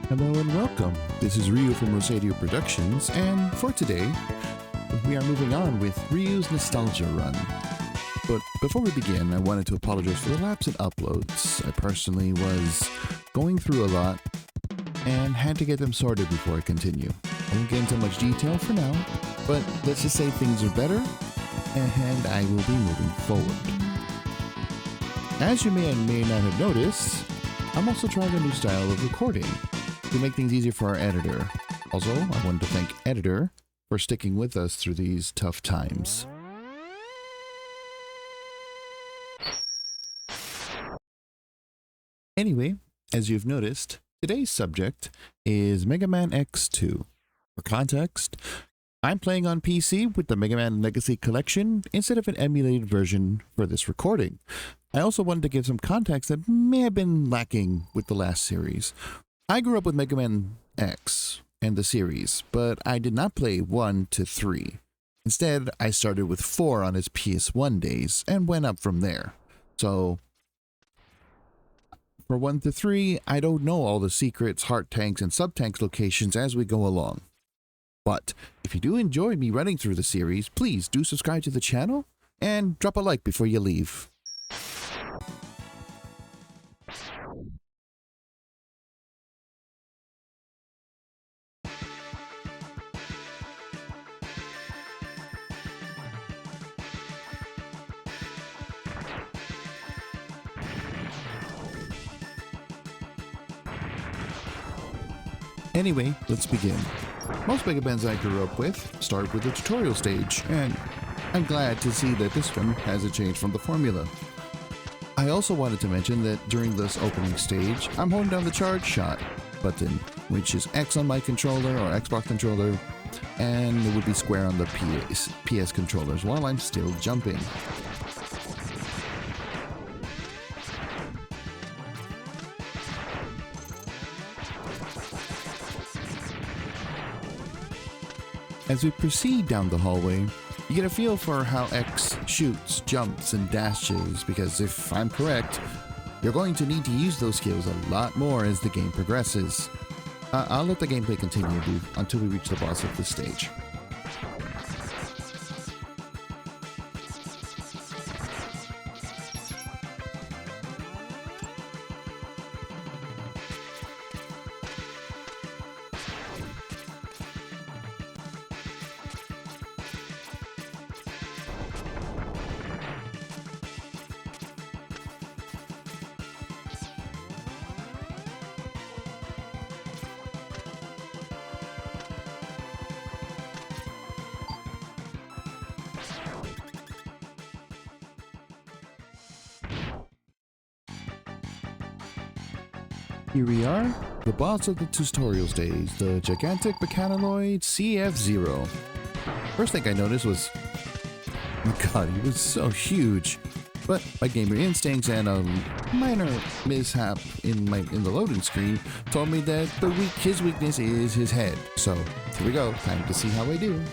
Hello and welcome. This is Ryu from Roseiryu Productions, and for today, we are moving on with Ryu's Nostalgia Run. But before we begin, I wanted to apologize for the lapse in uploads. I personally was going through a lot and had to get them sorted before I continue. I won't get into much detail for now, but let's just say things are better, and I will be moving forward. As you may or may not have noticed, I'm also trying a new style of recording to make things easier for our editor. Also, I wanted to thank Editor for sticking with us through these tough times. Anyway, as you've noticed, today's subject is Megaman X2. For context, I'm playing on PC with the Megaman Legacy Collection instead of an emulated version for this recording. I also wanted to give some context that may have been lacking with the last series. I grew up with Mega Man X and the series, but I did not play 1 to 3. Instead, I started with 4 on its PS1 days and went up from there. So, for 1 to 3, I don't know all the secrets, heart tanks, and sub-tanks locations as we go along. But if you do enjoy me running through the series, please do subscribe to the channel and drop a like before you leave. Anyway, let's begin. Most Megamans I grew up with start with the tutorial stage, and I'm glad to see that this one hasn't changed from the formula. I also wanted to mention that during this opening stage, I'm holding down the charge shot button, which is X on my controller or Xbox controller, and it would be square on the PS controllers while I'm still jumping. As we proceed down the hallway, you get a feel for how X shoots, jumps, and dashes, because if I'm correct, you're going to need to use those skills a lot more as the game progresses. I'll let the gameplay continue until we reach the boss of this stage. Here we are, the boss of the tutorial stage, the gigantic mechanoid CF0. First thing I noticed was, oh my god, he was so huge. But my gamer instincts and a minor mishap in the loading screen told me that his weakness is his head. So here we go, time to see how I do.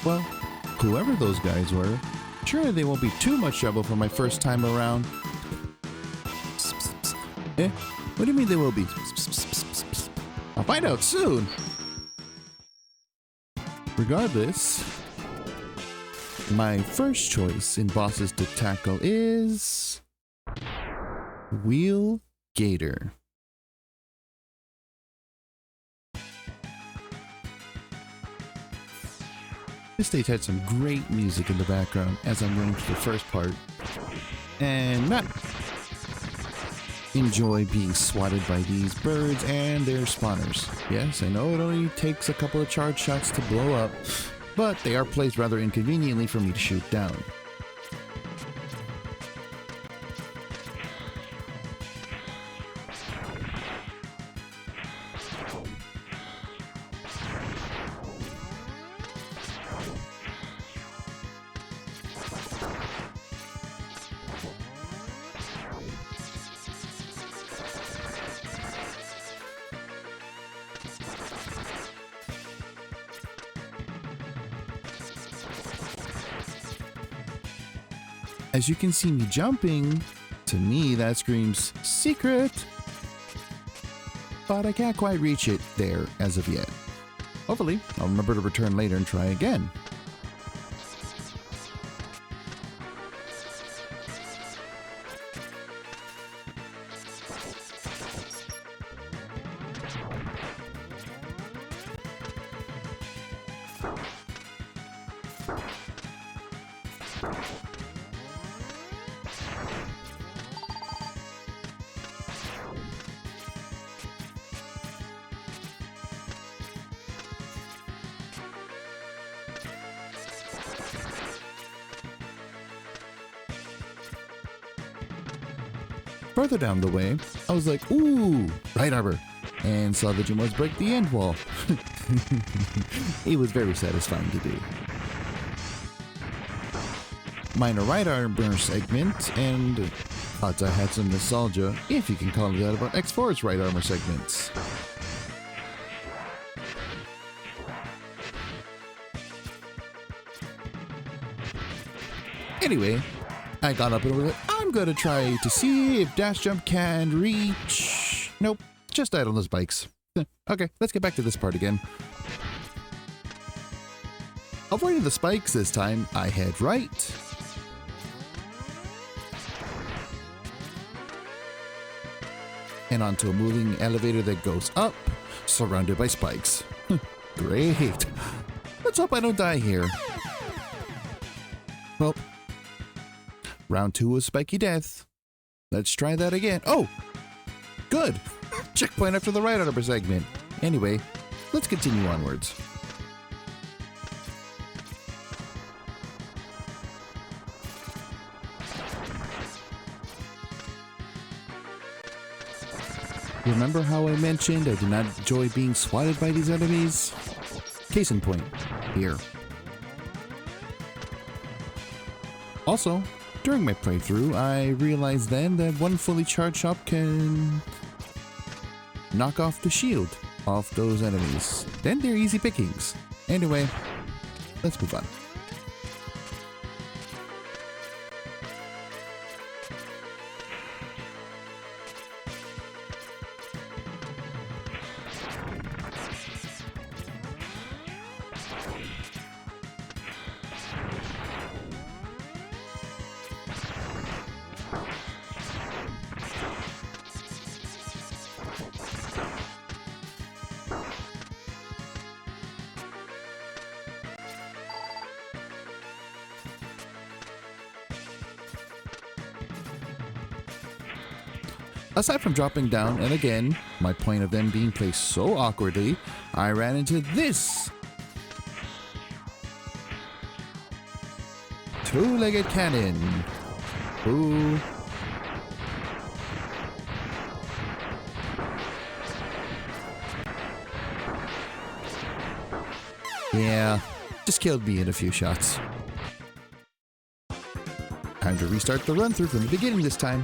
Well, whoever those guys were, surely they won't be too much trouble for my first time around. Eh? What do you mean they will be? I'll find out soon. Regardless, my first choice in bosses to tackle is Wheel Gator. This stage had some great music in the background as I'm running through the first part, and not enjoy being swatted by these birds and their spawners. Yes, I know it only takes a couple of charge shots to blow up, but they are placed rather inconveniently for me to shoot down. As you can see me jumping, to me that screams secret, but I can't quite reach it there as of yet. Hopefully, I'll remember to return later and try again. Further down the way, I was like, ooh, right arbor, and saw that you must break the end wall. It was very satisfying to do. Minor right armor segment, and thought I had some nostalgia, if you can call it that, about X4's right armor segments. Anyway, I got up and was like, I'm gonna try to see if dash jump can reach... Nope, just died on those bikes. Okay, let's get back to this part again. Avoiding the spikes this time, I head right. And onto a moving elevator that goes up, surrounded by spikes. Great. Let's hope I don't die here. Well, round 2 was spiky death. Let's try that again. Oh! Good! Checkpoint after the right arbor segment. Anyway, let's continue onwards. Remember how I mentioned I do not enjoy being swatted by these enemies? Case in point, here. Also, during my playthrough, I realized then that one fully charged shop can knock off the shield off those enemies. Then they're easy pickings. Anyway, let's move on. Aside from dropping down, and again, my point of them being placed so awkwardly, I ran into this two-legged cannon. Ooh. Yeah, just killed me in a few shots. Time to restart the run-through from the beginning this time.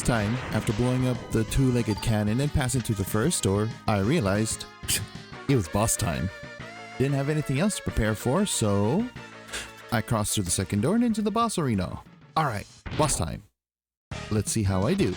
This time, after blowing up the two-legged cannon and passing through the first door, I realized it was boss time. Didn't have anything else to prepare for, so I crossed through the second door and into the boss arena. Alright, boss time. Let's see how I do.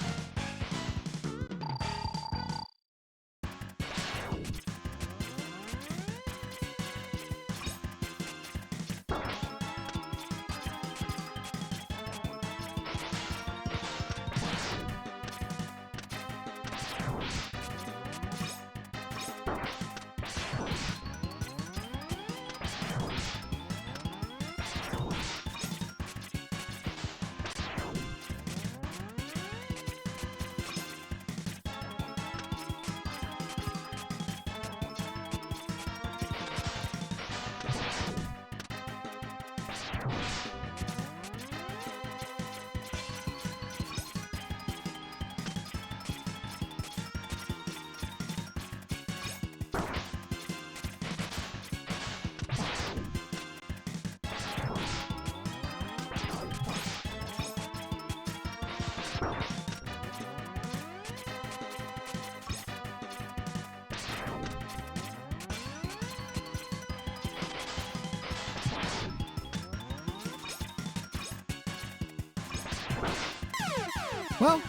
Well,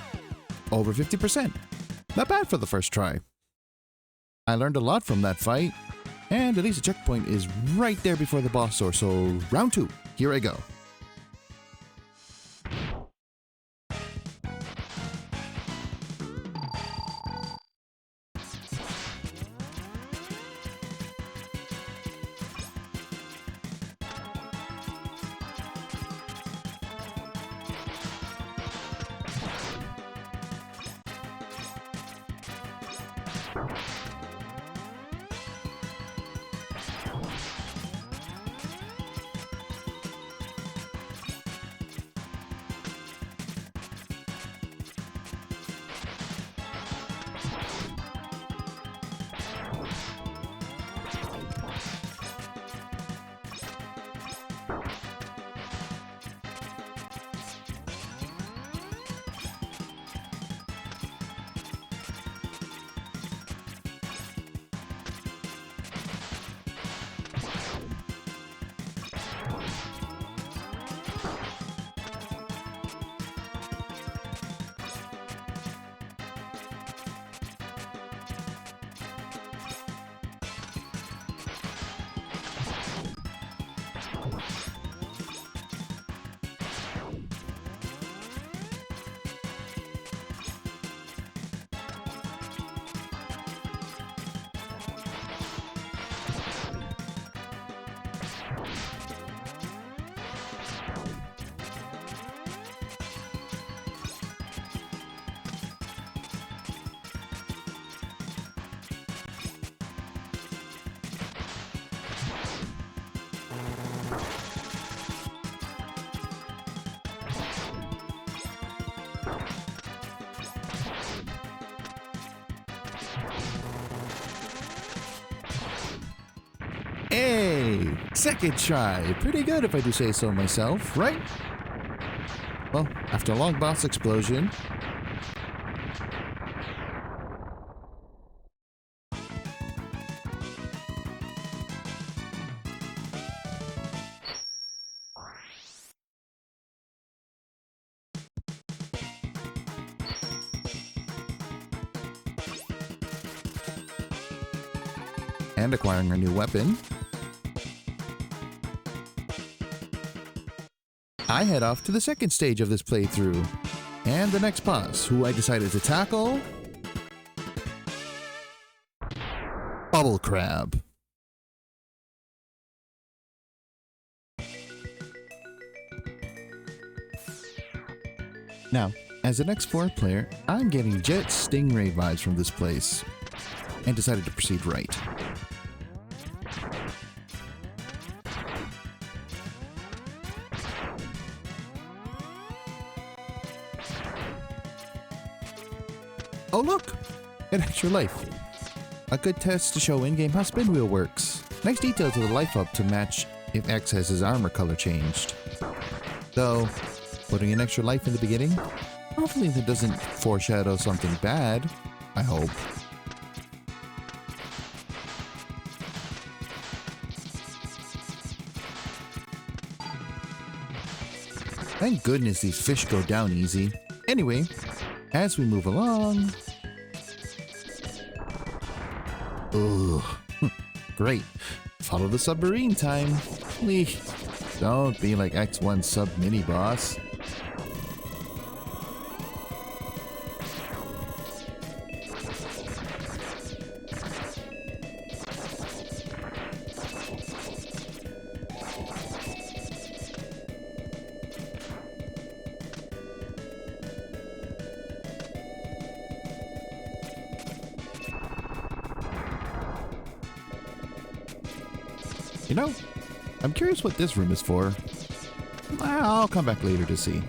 over 50%. Not bad for the first try. I learned a lot from that fight, and at least the checkpoint is right there before the boss door, so round 2, here I go. Hey, second try. Pretty good if I do say so myself, right? Well, after a long boss explosion, and acquiring a new weapon, I head off to the second stage of this playthrough, and the next boss, who I decided to tackle, Bubble Crab. Now, as an X4 player, I'm getting Jet Stingray vibes from this place, and decided to proceed right. Oh look! An extra life. A good test to show in-game how spin wheel works. Nice detail to the life up to match if X has his armor color changed. Though, putting an extra life in the beginning Hopefully that doesn't foreshadow something bad. I hope. Thank goodness these fish go down easy. Anyway, as we move along... Ugh. Great. Follow the submarine time. Eek. Don't be like X1 sub mini boss. You know, I'm curious what this room is for. I'll come back later to see.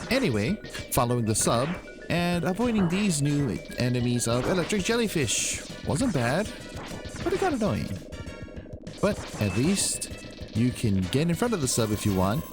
Anyway, following the sub and avoiding these new enemies of electric jellyfish wasn't bad, but it got annoying. But at least you can get in front of the sub if you want.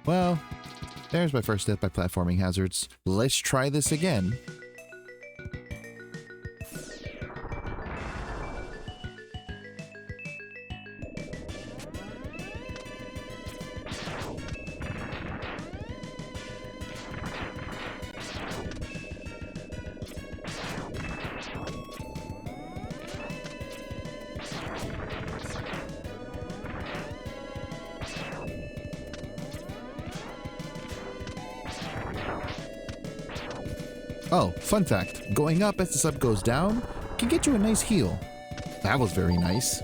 Well, there's my first step by platforming hazards. Let's try this again. Oh, fun fact, going up as the sub goes down can get you a nice heal. That was very nice.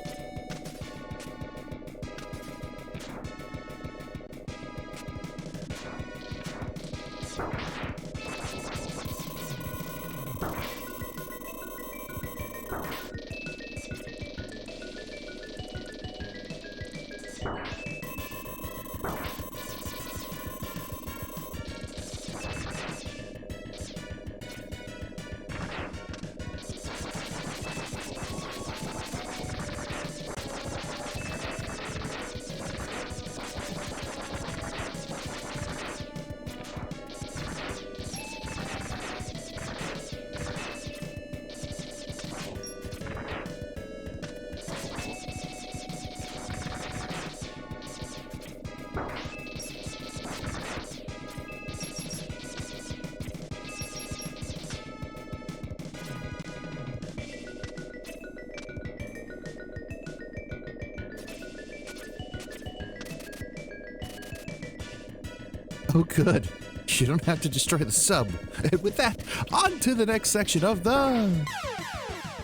Oh good, you don't have to destroy the sub. And with that, on to the next section of the...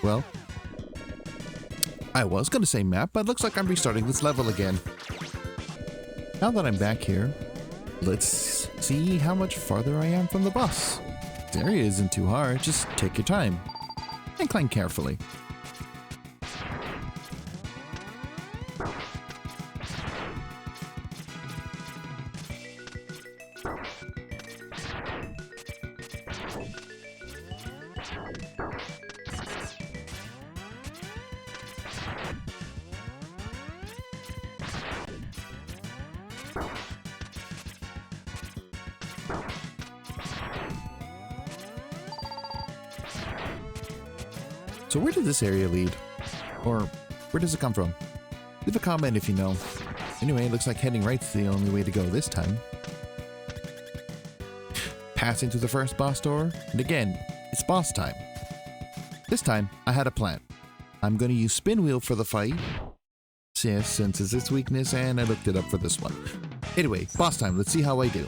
Well, I was gonna say map, but it looks like I'm restarting this level again. Now that I'm back here, let's see how much farther I am from the boss. This area isn't too hard, just take your time. And climb carefully. So where did this area lead? Or where does it come from? Leave a comment if you know. Anyway, it looks like heading right's the only way to go this time. Passing through the first boss door, and again, it's boss time. This time, I had a plan. I'm going to use Spin Wheel for the fight. Yes, since it's its weakness, and I looked it up for this one. Anyway, boss time, let's see how I do.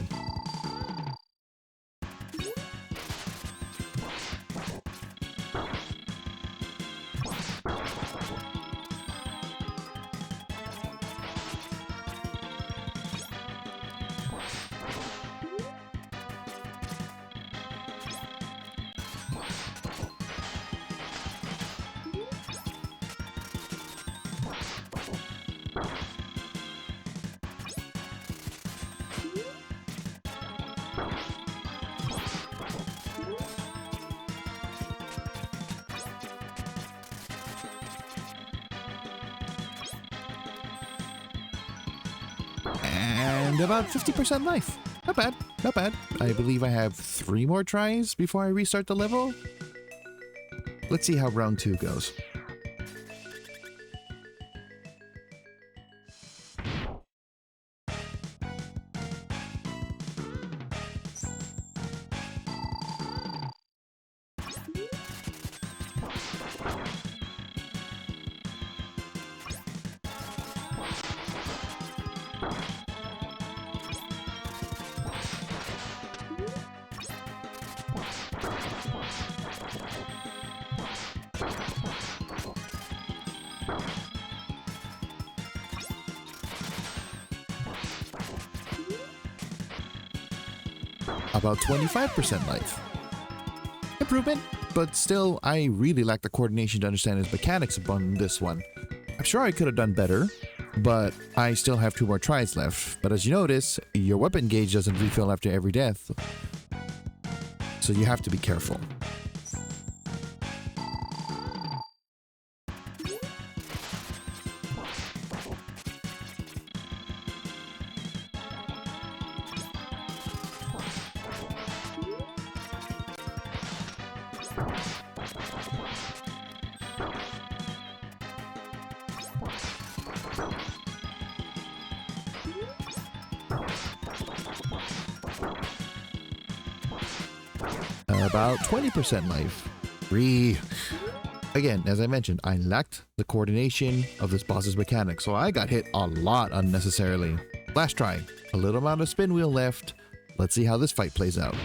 And about 50% life. Not bad, not bad. I believe I have 3 more tries before I restart the level. Let's see how round 2 goes. About 25% life. Improvement, but still, I really lack the coordination to understand his mechanics upon this one. I'm sure I could have done better, but I still have 2 more tries left. But as you notice, your weapon gauge doesn't refill after every death, so you have to be careful. About 20% life. Again, as I mentioned, I lacked the coordination of this boss's mechanics, so I got hit a lot unnecessarily. Last try. A little amount of spin wheel left. Let's see how this fight plays out.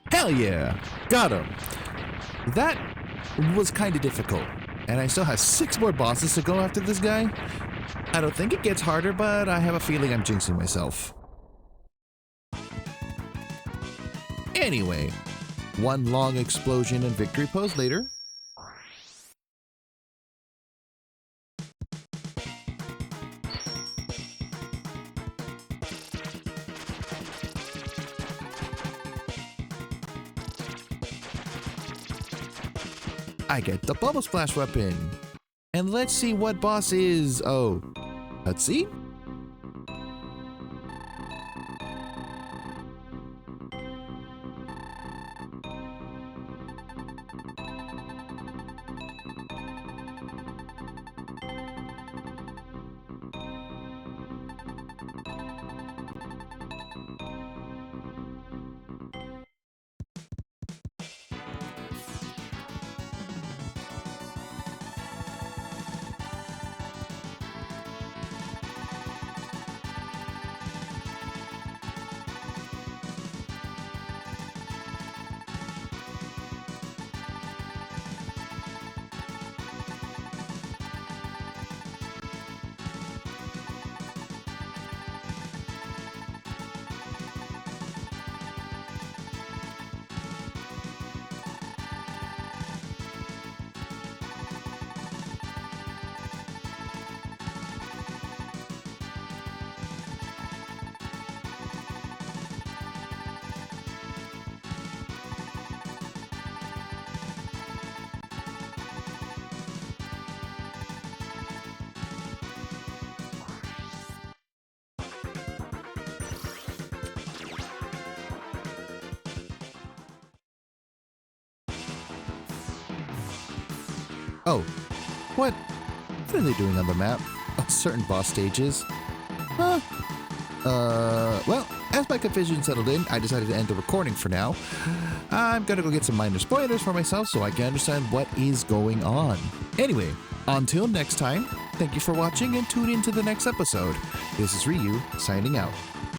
Hell yeah! Got him! That was kind of difficult, and I still have 6 more bosses to go after this guy. I don't think it gets harder, but I have a feeling I'm jinxing myself. Anyway, one long explosion and victory pose later. I get the Bubble Splash weapon. And let's see what boss is. Oh, let's see. Oh, what are they doing on the map? Certain boss stages? Huh? Well, as my confusion settled in, I decided to end the recording for now. I'm gonna go get some minor spoilers for myself so I can understand what is going on. Anyway, until next time, thank you for watching and tune in to the next episode. This is Ryu, signing out.